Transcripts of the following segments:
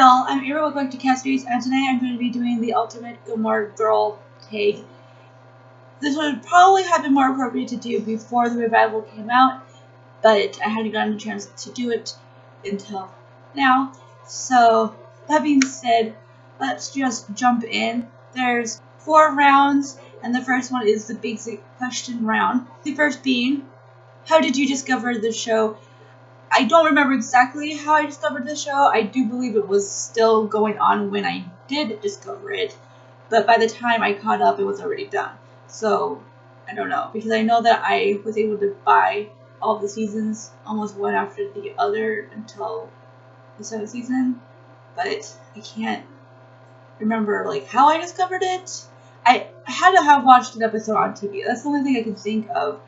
Y'all, I'm Ira, welcome back to Cat Space, and today I'm going to be doing the ultimate Gilmore girl take. This would probably have been more appropriate to do before the revival came out, but I hadn't gotten a chance to do it until now. So, that being said, let's just jump in. There's 4 rounds, and the first one is the basic question round. The first being, how did you discover the show? I don't remember exactly how I discovered the show. I do believe it was still going on when I did discover it, but by the time I caught up, it was already done. So, I don't know, because I know that I was able to buy all the seasons almost one after the other until the 7th season, but I can't remember like how I discovered it. I had to have watched an episode on TV. That's the only thing I can think of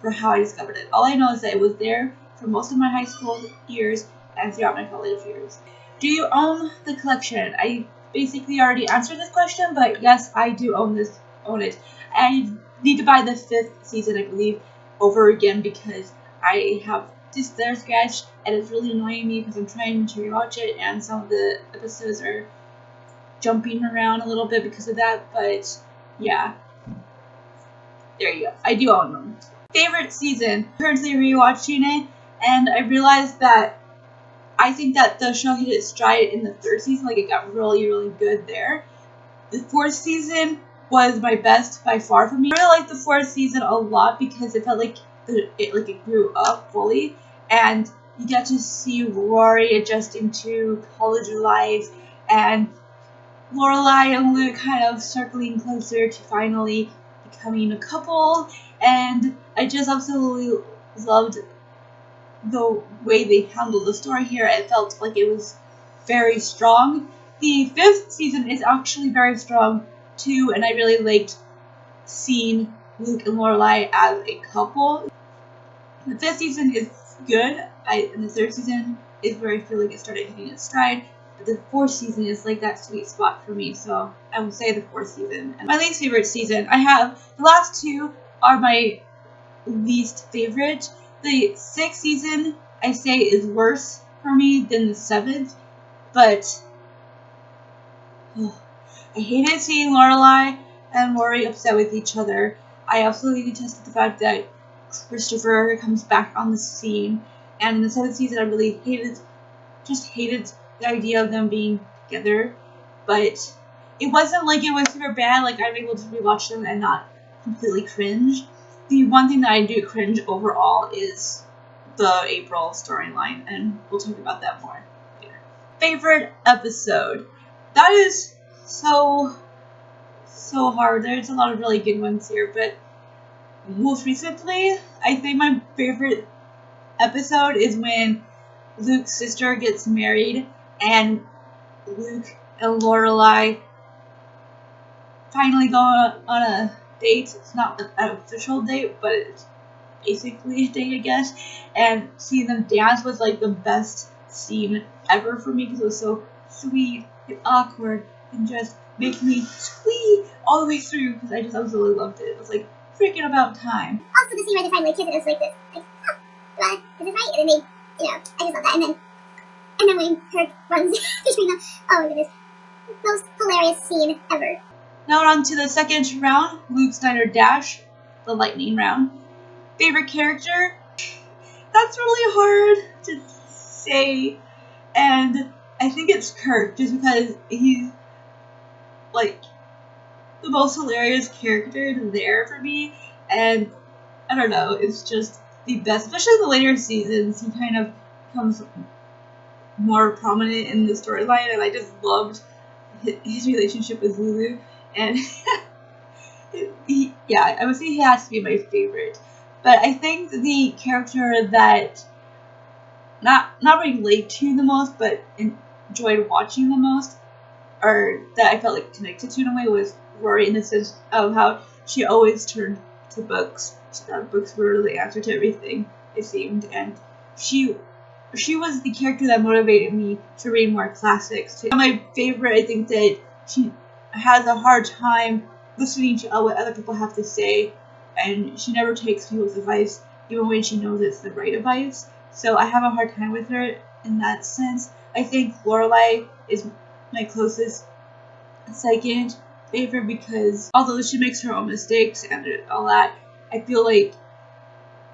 for how I discovered it. All I know is that it was there for most of my high school years and throughout my college years. Do you own the collection? I basically already answered this question, but yes, I do own it. I need to buy the 5th season, I believe, over again because I have this there sketch and it's really annoying me because I'm trying to rewatch it and some of the episodes are jumping around a little bit because of that, but yeah. There you go. I do own them. Favorite season? Currently rewatching it, and I realized that I think that the show hit its stride in the 3rd season. Like, it got really, really good there. The 4th season was my best by far for me. I really liked the 4th season a lot because it felt like it grew up fully, and you get to see Rory adjusting to college life, and Lorelai and Luke kind of circling closer to finally becoming a couple, and I just absolutely loved the way they handled the story here. It felt like it was very strong. The 5th season is actually very strong too, and I really liked seeing Luke and Lorelai as a couple. The 5th season is good, and the 3rd season is where I feel like it started hitting its stride. But the 4th season is like that sweet spot for me, so I would say the 4th season. And my least favorite season, I have the last 2 are my least favorite. The 6th season, I say, is worse for me than the 7th, but I hated seeing Lorelai and Rory upset with each other. I absolutely detested the fact that Christopher comes back on the scene, and in the 7th season, I really hated the idea of them being together, but it wasn't like it was super bad. Like, I'm able to rewatch them and not completely cringe. The one thing that I do cringe overall is the April storyline, and we'll talk about that more later. Favorite episode? That is so hard. There's a lot of really good ones here, but most recently, I think my favorite episode is when Luke's sister gets married and Luke and Lorelai finally go on a date. It's not an official date, but it's basically a date, I guess. And seeing them dance was like the best scene ever for me because it was so sweet and awkward and just makes me squeak all the way through because I just absolutely loved it. It was like freaking about time. Also, the scene where they finally kiss, it was like this, like, oh, is this right? And then they, I just love that. And then when Kirk runs between them, oh my goodness, most hilarious scene ever. Now on to the 2nd round, Luke Snyder Dash, the lightning round. Favorite character? That's really hard to say, and I think it's Kirk, just because he's like the most hilarious character there for me, and I don't know, it's just the best, especially in the later seasons. He kind of becomes more prominent in the storyline, and I just loved his relationship with Lulu, and yeah, I would say he has to be my favorite. But I think the character that not relate to the most, but enjoyed watching the most, or that I felt like connected to in a way, was Rory, in the sense of how she always turned to books. She thought books were the answer to everything, it seemed, and she was the character that motivated me to read more classics. My favorite, I think that she has a hard time listening to what other people have to say, and she never takes people's advice, even when she knows it's the right advice. So I have a hard time with her in that sense. I think Lorelai is my closest second favorite, because although she makes her own mistakes and all that, I feel like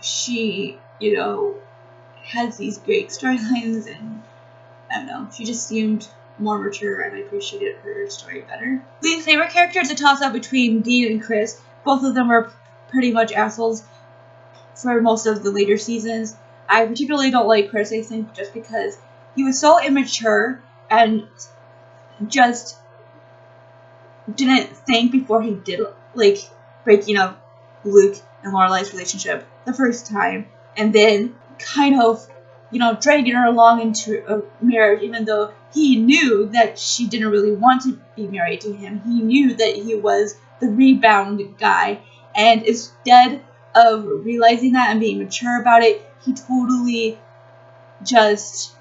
she, has these great storylines, and I don't know, she just seemed more mature, and I appreciated her story better. Least favorite character is a toss-up between Dean and Chris. Both of them were pretty much assholes for most of the later seasons. I particularly don't like Chris, I think, just because he was so immature and just didn't think before he did, like, breaking up Luke and Lorelai's relationship the first time, and then kind of, dragging her along into a marriage, even though he knew that she didn't really want to be married to him. He knew that he was the rebound guy, and instead of realizing that and being mature about it, he totally just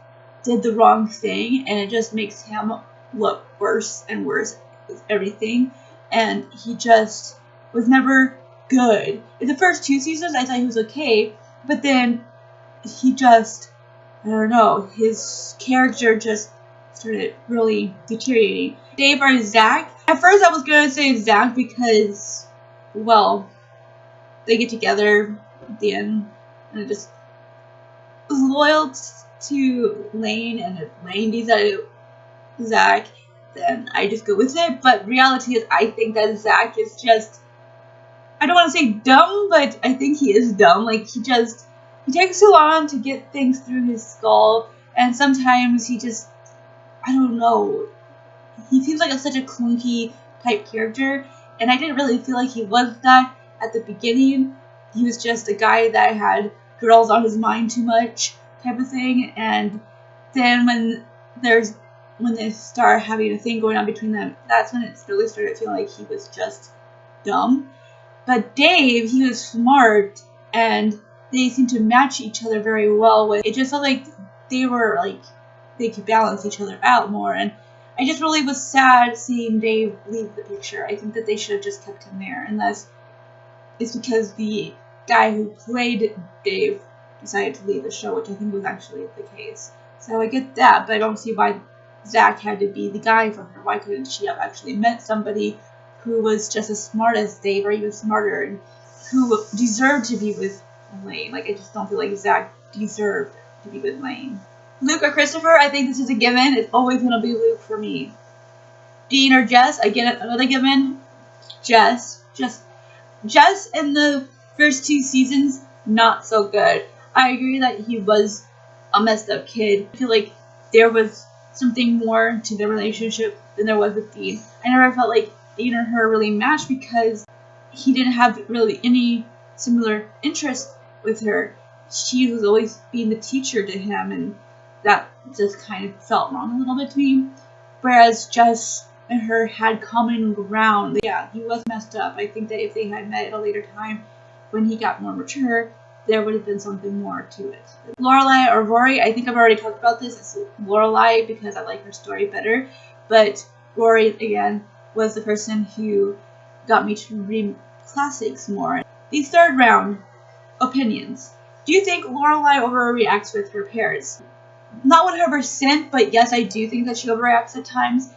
did the wrong thing, and it just makes him look worse and worse with everything, and he just was never good. In the first 2 seasons, I thought he was okay, but then he just, I don't know, his character just started really deteriorating. Dave or Zach? At first I was going to say Zach because, well, they get together at the end, and it just was loyal to Lane, and if Lane decided Zach, then I just go with it. But reality is, I think that Zach is just, I don't want to say dumb, but I think he is dumb. Like, he takes too long to get things through his skull, and sometimes he just, I don't know, he seems like such a clunky type character, and I didn't really feel like he was that at the beginning. He was just a guy that had girls on his mind too much type of thing, and then when they start having a thing going on between them, that's when it really started feeling like he was just dumb. But Dave, he was smart, and they seemed to match each other very well. It just felt like they could balance each other out more, and I just really was sad seeing Dave leave the picture. I think that they should have just kept him there, unless it's because the guy who played Dave decided to leave the show, which I think was actually the case. So I get that, but I don't see why Zach had to be the guy for her. Why couldn't she have actually met somebody who was just as smart as Dave, or even smarter, and who deserved to be with Lane? Like, I just don't feel like Zach deserved to be with Lane. Luke or Christopher? I think this is a given. It's always going to be Luke for me. Dean or Jess? I get another given. Jess in the first 2 seasons, not so good. I agree that he was a messed up kid. I feel like there was something more to their relationship than there was with Dean. I never felt like Dean and her really matched because he didn't have really any similar interest with her. She was always being the teacher to him, and that just kind of felt wrong a little bit to me. Whereas Jess and her had common ground. Yeah, he was messed up. I think that if they had met at a later time, when he got more mature, there would have been something more to it. Lorelai or Rory? I think I've already talked about this. It's Lorelai because I like her story better, but Rory, again, was the person who got me to read classics more. The third round, opinions. Do you think Lorelai overreacts with her parents? Not 100%, but yes, I do think that she overreacts at times.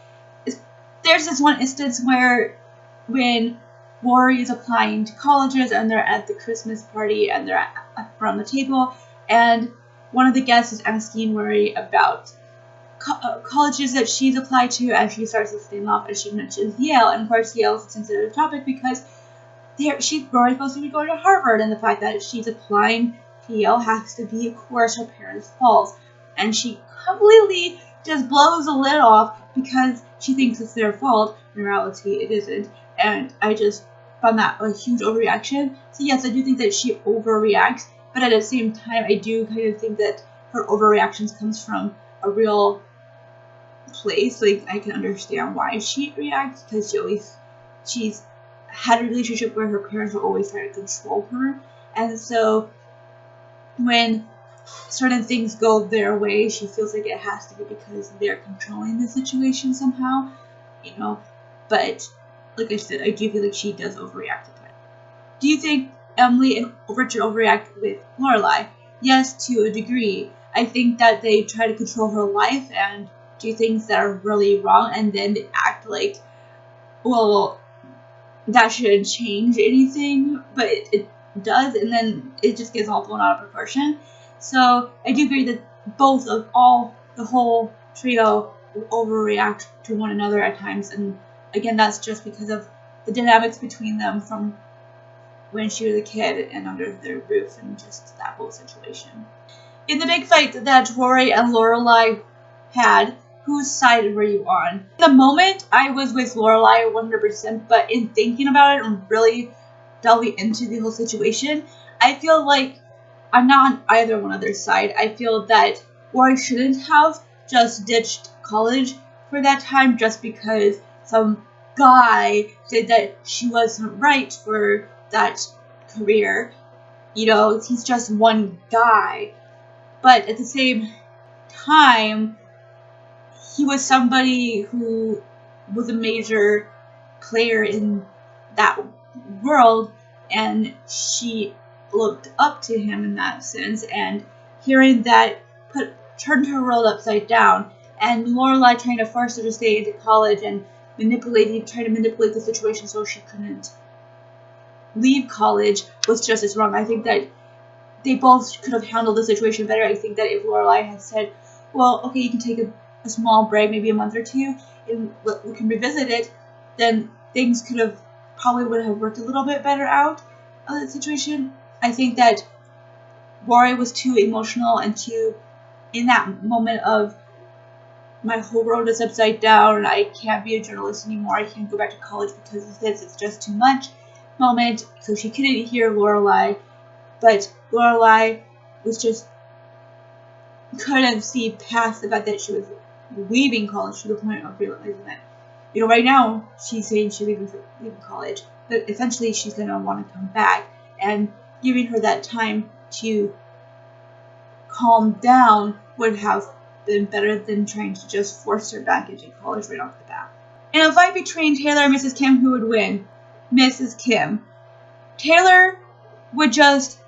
There's this one instance where when Rory is applying to colleges and they're at the Christmas party and they're around the table, and one of the guests is asking Rory about colleges that she's applied to, and she starts listing off, and she mentions Yale, and of course Yale is a sensitive topic because Rory's supposed to be going to Harvard, and the fact that she's applying to Yale has to be, of course, her parents' fault, and she completely just blows the lid off because she thinks it's their fault. In reality, it isn't, and I just found that a huge overreaction. So yes, I do think that she overreacts, but at the same time, I do kind of think that her overreactions comes from a real place. Like, I can understand why she reacts, because she's had a relationship where her parents were always trying to control her, and so when certain things go their way, she feels like it has to be because they're controlling the situation somehow, but like I said, I do feel like she does overreact at times. Do you think Emily and Richard overreact with Lorelai? Yes, to a degree. I think that they try to control her life, and do things that are really wrong, and then they act like, well, that shouldn't change anything, but it does, and then it just gets all blown out of proportion. So I do agree that the whole trio overreact to one another at times, and again, that's just because of the dynamics between them from when she was a kid and under their roof, and just that whole situation. In the big fight that Rory and Lorelai had, whose side were you on? In the moment, I was with Lorelai 100%, but in thinking about it and really delving into the whole situation, I feel like I'm not on either one of their side. I feel that Rory shouldn't have just ditched college for that time just because some guy said that she wasn't right for that career. You know, he's just one guy. But at the same time, he was somebody who was a major player in that world, and she looked up to him in that sense, and hearing that turned her world upside down, and Lorelai trying to force her to stay into college and trying to manipulate the situation so she couldn't leave college was just as wrong. I think that they both could have handled the situation better. I think that if Lorelai had said, well, okay, you can take a small break, maybe a month or two, and we can revisit it, then things would have worked a little bit better out of the situation. I think that Rory was too emotional and too in that moment of, my whole world is upside down, I can't be a journalist anymore, I can't go back to college because of this, it's just too much moment, so she couldn't hear Lorelai, but Lorelai couldn't see past the fact that she was leaving college to the point of realizing that, you know, right now she's saying she's leaving college, but eventually she's going to want to come back, and giving her that time to calm down would have been better than trying to just force her back into college right off the bat. In a fight between Taylor and Mrs. Kim, who would win? Mrs. Kim. Taylor would just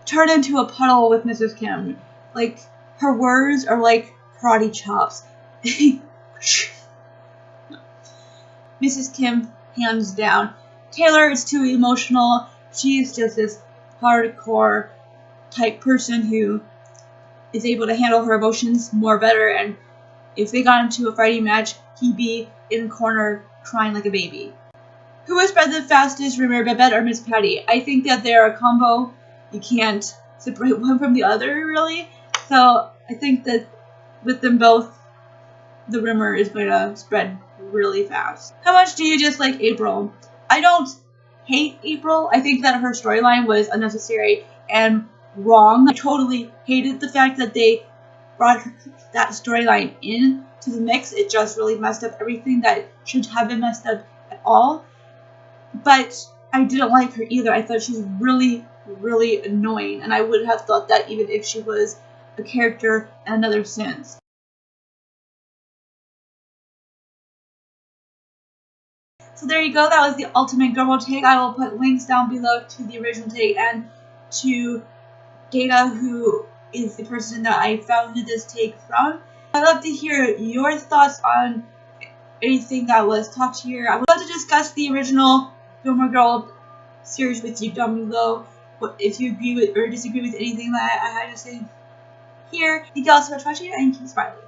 turn into a puddle with Mrs. Kim. Like, her words are like karate chops. Mrs. Kim, hands down. Taylor is too emotional. She's just this hardcore type person who is able to handle her emotions more better, and if they got into a fighting match, he'd be in the corner crying like a baby. Who was spread the fastest, rumor, Babette or Miss Patty? I think that they're a combo. You can't separate one from the other, really. So I think that with them both, the rumor is going to spread really fast. How much do you dislike April? I don't hate April. I think that her storyline was unnecessary and wrong. I totally hated the fact that they brought that storyline in to the mix. It just really messed up everything that shouldn't have been messed up at all. But I didn't like her either. I thought she was really, really annoying, and I would have thought that even if she was a character in another sense. So there you go. That was the ultimate Gilmore take. I will put links down below to the original take and to Data, who is the person that I founded this take from. I'd love to hear your thoughts on anything that was talked here. I would love to discuss the original Gilmore Girl series with you down below. If you agree with or disagree with anything that I had to say here. Thank you all so much for watching, and keep smiling.